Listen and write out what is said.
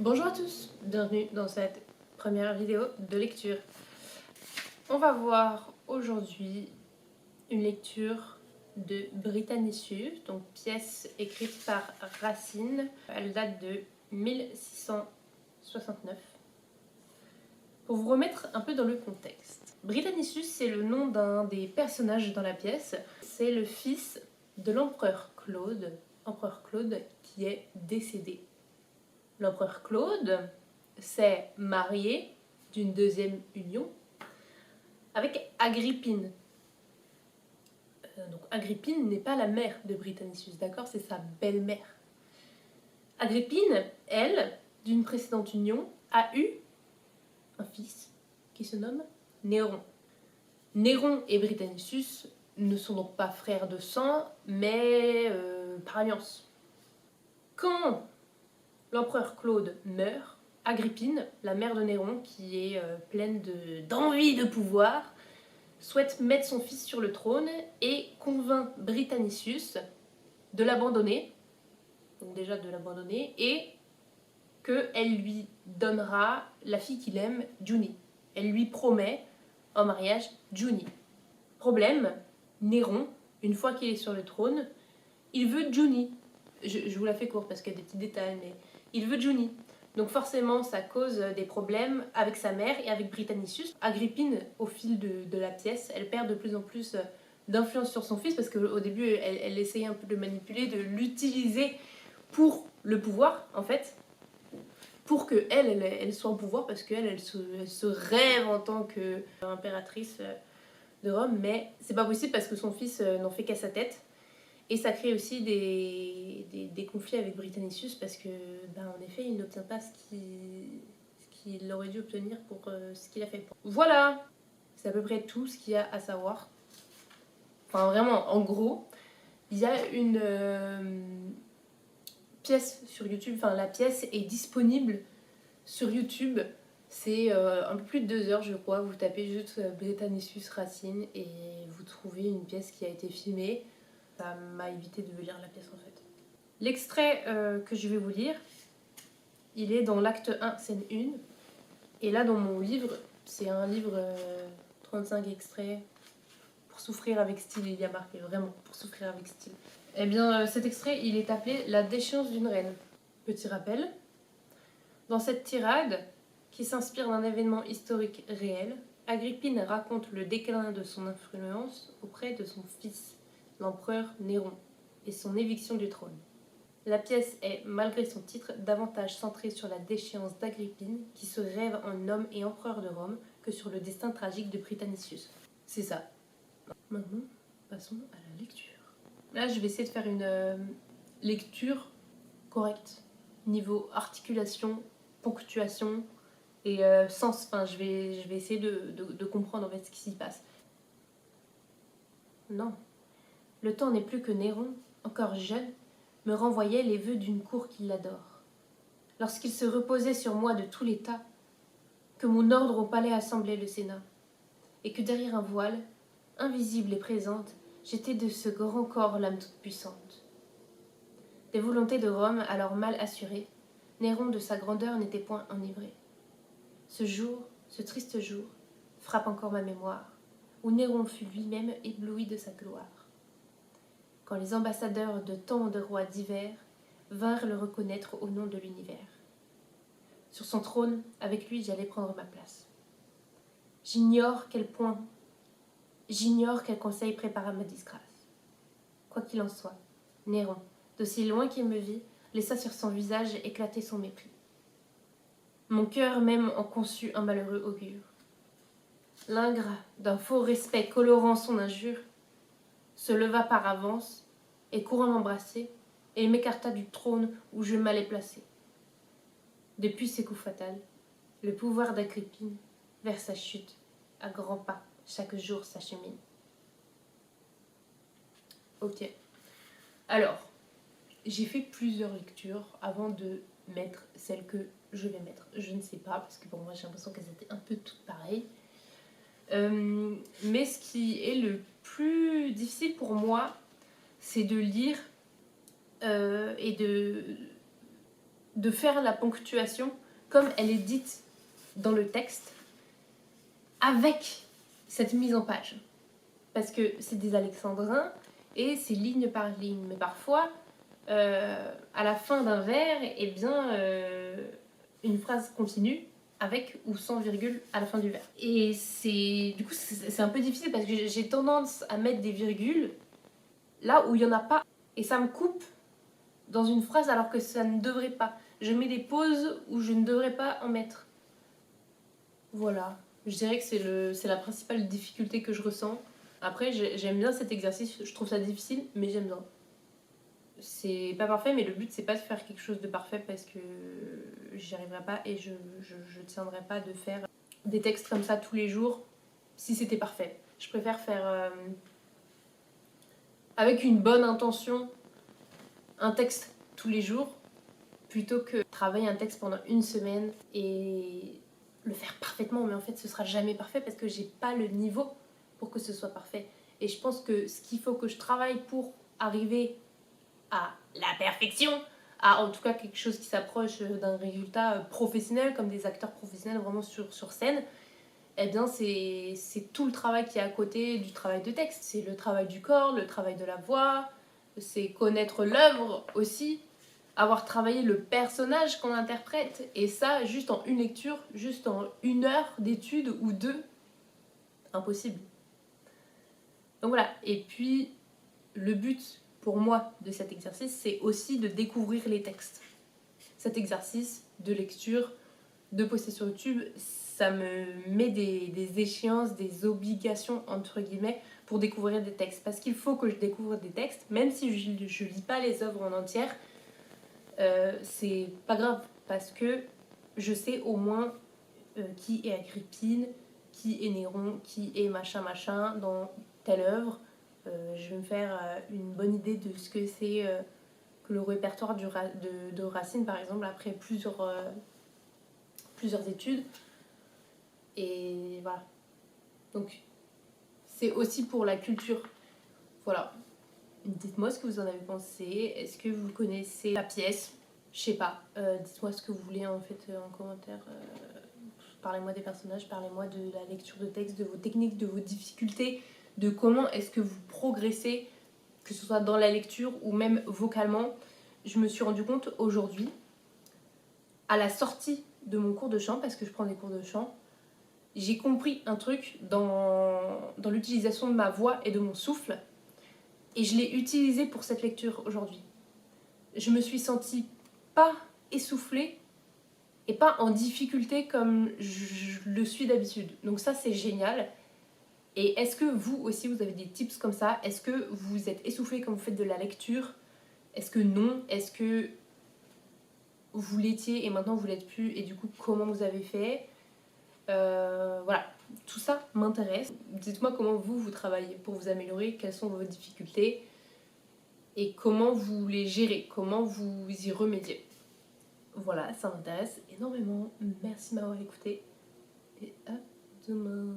Bonjour à tous, bienvenue dans cette première vidéo de lecture. On va voir aujourd'hui une lecture de Britannicus, donc pièce écrite par Racine. Elle date de 1669. Pour vous remettre un peu dans le contexte, Britannicus, c'est le nom d'un des personnages dans la pièce. C'est le fils de l'empereur Claude qui est décédé. L'empereur Claude s'est marié d'une deuxième union avec Agrippine. Donc Agrippine n'est pas la mère de Britannicus, d'accord? C'est sa belle-mère. Agrippine, elle, d'une précédente union, a eu un fils qui se nomme Néron. Néron et Britannicus ne sont donc pas frères de sang, mais par alliance. Quand l'empereur Claude meurt, Agrippine, la mère de Néron, qui est pleine d'envie de pouvoir, souhaite mettre son fils sur le trône et convainc Britannicus de l'abandonner, donc déjà de l'abandonner, et qu'elle lui donnera la fille qu'il aime, Junie. Elle lui promet en mariage Junie. Problème, Néron, une fois qu'il est sur le trône, il veut Junie. Je vous la fais courte parce qu'il y a des petits détails, mais il veut Junie. Donc forcément, ça cause des problèmes avec sa mère et avec Britannicus. Agrippine, au fil de la pièce, elle perd de plus en plus d'influence sur son fils parce qu'au début, elle essayait un peu de le manipuler, de l'utiliser pour le pouvoir, en fait, pour qu'elle soit au pouvoir, parce qu'elle elle se rêve en tant qu'impératrice de Rome, mais c'est pas possible parce que son fils n'en fait qu'à sa tête. Et ça crée aussi des conflits avec Britannicus parce que, en effet, il n'obtient pas ce qu'il aurait dû obtenir pour ce qu'il a fait. Voilà, c'est à peu près tout ce qu'il y a à savoir. Enfin, vraiment, en gros, il y a une pièce sur YouTube. Enfin, la pièce est disponible sur YouTube. C'est un peu plus de 2 heures, je crois. Vous tapez juste Britannicus Racine et vous trouvez une pièce qui a été filmée. Ça m'a évité de lire la pièce en fait. L'extrait que je vais vous lire, il est dans l'acte 1, scène 1. Et là, dans mon livre, c'est un livre 35 extraits pour souffrir avec style. Il y a marqué vraiment pour souffrir avec style. Eh bien, cet extrait, il est appelé La déchéance d'une reine. Petit rappel. Dans cette tirade, qui s'inspire d'un événement historique réel, Agrippine raconte le déclin de son influence auprès de son fils, l'empereur Néron, et son éviction du trône. La pièce est, malgré son titre, davantage centrée sur la déchéance d'Agrippine, qui se rêve en homme et empereur de Rome, que sur le destin tragique de Britannicus. C'est ça. Maintenant, passons à la lecture. Là, je vais essayer de faire une lecture correcte, niveau articulation, ponctuation et sens. Enfin, je vais essayer de comprendre en fait ce qui s'y passe. Non. Le temps n'est plus que Néron, encore jeune, me renvoyait les vœux d'une cour qui l'adore. Lorsqu'il se reposait sur moi de tout l'État, que mon ordre au palais assemblait le Sénat, et que derrière un voile, invisible et présente, j'étais de ce grand corps l'âme toute puissante. Des volontés de Rome alors mal assurées, Néron de sa grandeur n'était point enivré. Ce jour, ce triste jour, frappe encore ma mémoire, où Néron fut lui-même ébloui de sa gloire. Quand les ambassadeurs de tant de rois divers vinrent le reconnaître au nom de l'univers. Sur son trône, avec lui, j'allais prendre ma place. J'ignore quel conseil prépara ma disgrâce. Quoi qu'il en soit, Néron, d'aussi loin qu'il me vit, laissa sur son visage éclater son mépris. Mon cœur même en conçut un malheureux augure. L'ingrat, d'un faux respect colorant son injure, se leva par avance, et courant m'embrasser, et m'écarta du trône où je m'allais placer. Depuis ces coups fatals, le pouvoir d'Agrippine, vers sa chute, à grands pas, chaque jour s'achemine. Ok. Alors, j'ai fait plusieurs lectures avant de mettre celle que je vais mettre. Je ne sais pas, parce que pour moi j'ai l'impression qu'elles étaient un peu toutes pareilles. Mais ce qui est le plus difficile pour moi, c'est de lire et de faire la ponctuation comme elle est dite dans le texte, avec cette mise en page. Parce que c'est des alexandrins et c'est ligne par ligne. Mais parfois, à la fin d'un vers, eh bien, une phrase continue avec ou sans virgule à la fin du vers. Et du coup, c'est un peu difficile parce que j'ai tendance à mettre des virgules là où il n'y en a pas. Et ça me coupe dans une phrase alors que ça ne devrait pas. Je mets des pauses où je ne devrais pas en mettre. Voilà. Je dirais que c'est la principale difficulté que je ressens. Après, j'aime bien cet exercice. Je trouve ça difficile, mais j'aime bien. C'est pas parfait, mais le but, c'est pas de faire quelque chose de parfait parce que j'y arriverai pas et je tiendrai pas de faire des textes comme ça tous les jours si c'était parfait. Je préfère faire avec une bonne intention un texte tous les jours plutôt que travailler un texte pendant une semaine et le faire parfaitement. Mais en fait, ce sera jamais parfait parce que j'ai pas le niveau pour que ce soit parfait. Et je pense que ce qu'il faut que je travaille pour arriver à la perfection, à en tout cas quelque chose qui s'approche d'un résultat professionnel, comme des acteurs professionnels vraiment sur scène, eh bien c'est tout le travail qui est à côté du travail de texte. C'est le travail du corps, le travail de la voix, c'est connaître l'œuvre aussi, avoir travaillé le personnage qu'on interprète, et ça juste en une lecture, juste en 1 heure d'étude ou 2, impossible. Donc voilà, et puis le but pour moi de cet exercice, c'est aussi de découvrir les textes. Cet exercice de lecture, de poster sur YouTube, ça me met des échéances, des obligations entre guillemets pour découvrir des textes. Parce qu'il faut que je découvre des textes, même si je lis pas les œuvres en entière, c'est pas grave parce que je sais au moins qui est Agrippine, qui est Néron, qui est machin machin dans telle œuvre. Je vais me faire une bonne idée de ce que c'est que le répertoire de Racine, par exemple, après plusieurs études. Et voilà. Donc, c'est aussi pour la culture. Voilà. Dites-moi ce que vous en avez pensé. Est-ce que vous connaissez la pièce? Je sais pas. Dites-moi ce que vous voulez en fait en commentaire. Parlez-moi des personnages, parlez-moi de la lecture de texte, de vos techniques, de vos difficultés, de comment est-ce que vous progressez, que ce soit dans la lecture ou même vocalement. Je me suis rendu compte aujourd'hui, à la sortie de mon cours de chant, parce que je prends des cours de chant, j'ai compris un truc dans l'utilisation de ma voix et de mon souffle, et je l'ai utilisé pour cette lecture aujourd'hui. Je me suis sentie pas essoufflée et pas en difficulté comme je le suis d'habitude. Donc ça, c'est génial. Et est-ce que vous aussi, vous avez des tips comme ça? Est-ce que vous êtes essoufflé quand vous faites de la lecture? Est-ce que non? Est-ce que vous l'étiez et maintenant vous l'êtes plus? Et du coup, comment vous avez fait? Voilà, tout ça m'intéresse. Dites-moi comment vous travaillez pour vous améliorer, quelles sont vos difficultés et comment vous les gérez, comment vous y remédiez. Voilà, ça m'intéresse énormément. Merci de m'avoir écouté et à demain.